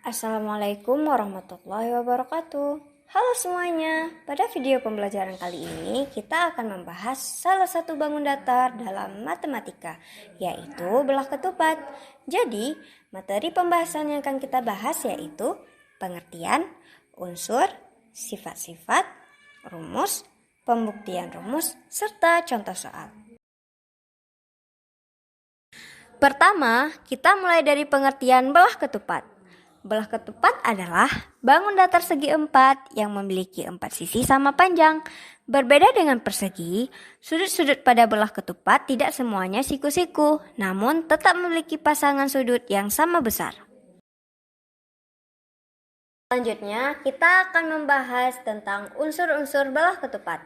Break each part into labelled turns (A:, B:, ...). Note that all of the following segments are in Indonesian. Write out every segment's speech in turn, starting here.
A: Assalamualaikum warahmatullahi wabarakatuh. Halo semuanya, pada video pembelajaran kali ini kita akan membahas salah satu bangun datar dalam matematika, yaitu belah ketupat. Jadi, materi pembahasan yang akan kita bahas yaitu pengertian, unsur, sifat-sifat, rumus, pembuktian rumus, serta contoh soal. Pertama, kita mulai dari pengertian belah ketupat. Belah ketupat adalah bangun datar segi 4 yang memiliki 4 sisi sama panjang. Berbeda dengan persegi, sudut-sudut pada belah ketupat tidak semuanya siku-siku, namun tetap memiliki pasangan sudut yang sama besar. Selanjutnya, kita akan membahas tentang unsur-unsur belah ketupat.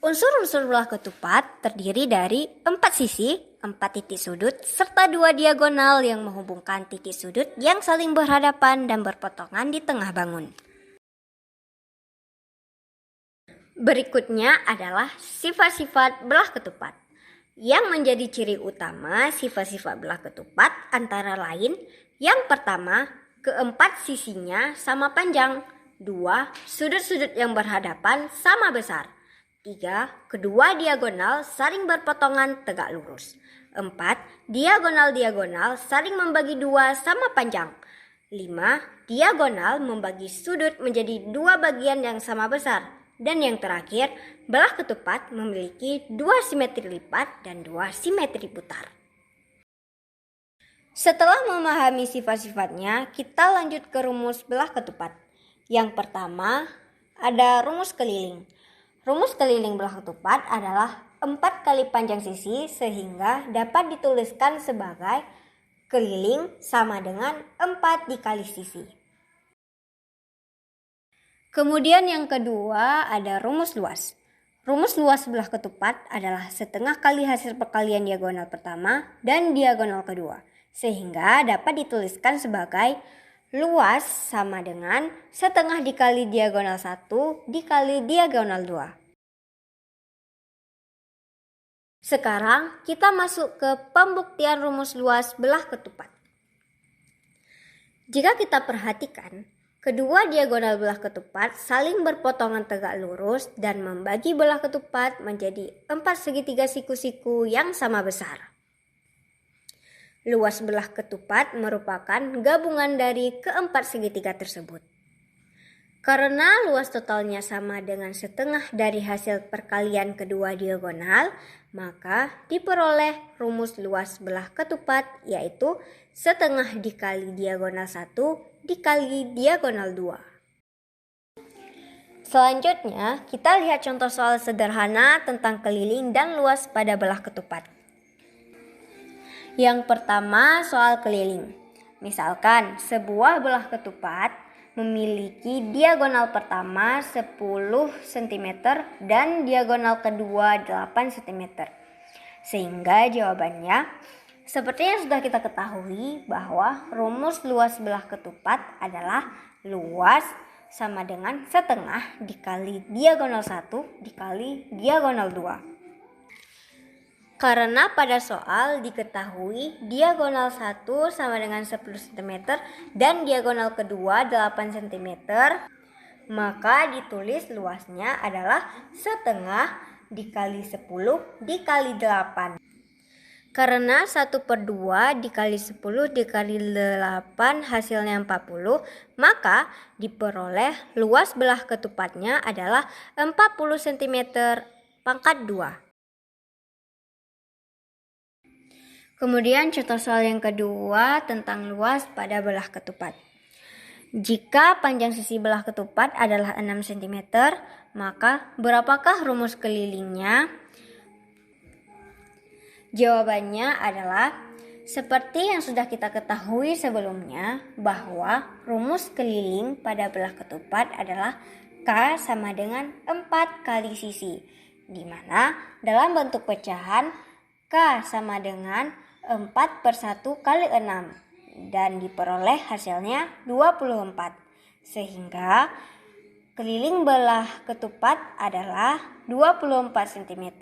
A: Unsur-unsur belah ketupat terdiri dari 4 sisi, 4 titik sudut, serta 2 diagonal yang menghubungkan titik sudut yang saling berhadapan dan berpotongan di tengah bangun. Berikutnya adalah sifat-sifat belah ketupat. Yang menjadi ciri utama sifat-sifat belah ketupat antara lain, yang pertama, keempat sisinya sama panjang. 2. Sudut-sudut yang berhadapan sama besar. 3. Kedua diagonal saling berpotongan tegak lurus. 4. Diagonal-diagonal saling membagi 2 sama panjang. 5. Diagonal membagi sudut menjadi 2 bagian yang sama besar. Dan yang terakhir, belah ketupat memiliki 2 simetri lipat dan 2 simetri putar. Setelah memahami sifat-sifatnya, kita lanjut ke rumus belah ketupat. Yang pertama, ada rumus keliling. Rumus keliling belah ketupat adalah 4 kali panjang sisi sehingga dapat dituliskan sebagai keliling sama dengan 4 dikali sisi. Kemudian yang kedua ada rumus luas. Rumus luas belah ketupat adalah setengah kali hasil perkalian diagonal pertama dan diagonal kedua, sehingga dapat dituliskan sebagai luas sama dengan setengah dikali diagonal 1 dikali diagonal 2. Sekarang kita masuk ke pembuktian rumus luas belah ketupat. Jika kita perhatikan, kedua diagonal belah ketupat saling berpotongan tegak lurus dan membagi belah ketupat menjadi 4 segitiga siku-siku yang sama besar. Luas belah ketupat merupakan gabungan dari keempat segitiga tersebut. Karena luas totalnya sama dengan setengah dari hasil perkalian kedua diagonal, maka diperoleh rumus luas belah ketupat yaitu setengah dikali diagonal 1 dikali diagonal 2. Selanjutnya, kita lihat contoh soal sederhana tentang keliling dan luas pada belah ketupat. Yang pertama, soal keliling. Misalkan sebuah belah ketupat memiliki diagonal pertama 10 cm dan diagonal kedua 8 cm. Sehingga jawabannya seperti yang sudah kita ketahui bahwa rumus luas belah ketupat adalah luas sama dengan setengah dikali diagonal 1 dikali diagonal 2. Karena pada soal diketahui diagonal 1 sama dengan 10 cm dan diagonal kedua 8 cm, maka ditulis luasnya adalah setengah dikali 10 dikali 8. Karena 1/2 dikali 10 dikali 8 hasilnya 40, maka diperoleh luas belah ketupatnya adalah 40 cm pangkat 2. Kemudian contoh soal yang kedua tentang luas pada belah ketupat. Jika panjang sisi belah ketupat adalah 6 cm, maka berapakah rumus kelilingnya? Jawabannya adalah seperti yang sudah kita ketahui sebelumnya bahwa rumus keliling pada belah ketupat adalah K sama dengan 4 kali sisi, di mana dalam bentuk pecahan K sama dengan 4/1 kali 6 dan diperoleh hasilnya 24. Sehingga keliling belah ketupat adalah 24 cm.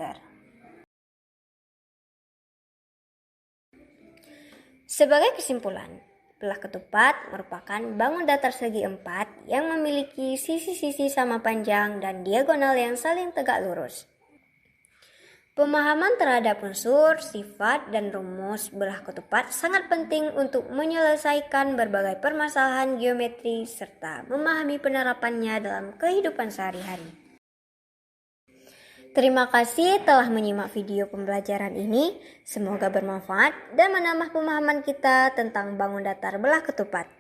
A: Sebagai kesimpulan, Belah ketupat merupakan bangun datar segi 4 yang memiliki sisi-sisi sama panjang dan diagonal yang saling tegak lurus. Pemahaman terhadap unsur, sifat, dan rumus belah ketupat sangat penting untuk menyelesaikan berbagai permasalahan geometri serta memahami penerapannya dalam kehidupan sehari-hari. Terima kasih telah menyimak video pembelajaran ini. Semoga bermanfaat dan menambah pemahaman kita tentang bangun datar belah ketupat.